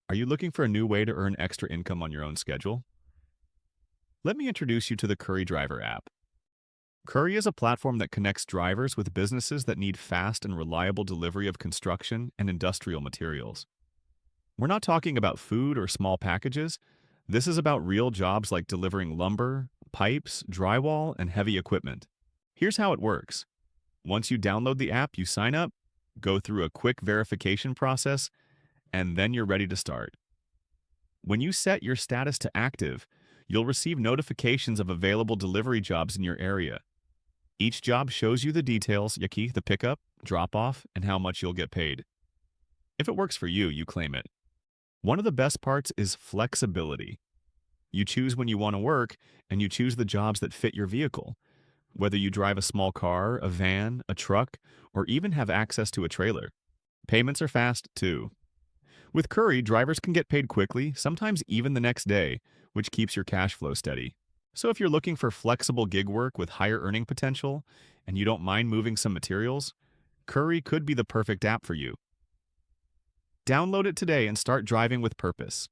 Are you looking for a new way to earn extra income on your own schedule? Let me introduce you to the Curri Driver app. Curri is a platform that connects drivers with businesses that need fast and reliable delivery of construction and industrial materials. We're not talking about food or small packages. This is about real jobs like delivering lumber, pipes, drywall, and heavy equipment. Here's how it works. Once you download the app, you sign up, go through a quick verification process, and then you're ready to start. When you set your status to active, you'll receive notifications of available delivery jobs in your area. Each job shows you the details, Yaki, the pickup, drop-off, and how much you'll get paid. If it works for you, you claim it. One of the best parts is flexibility. You choose when you want to work, and you choose the jobs that fit your vehicle. Whether you drive a small car, a van, a truck, or even have access to a trailer. Payments are fast, too. With Curri, drivers can get paid quickly, sometimes even the next day, which keeps your cash flow steady. So if you're looking for flexible gig work with higher earning potential, and you don't mind moving some materials, Curri could be the perfect app for you. Download it today and start driving with purpose.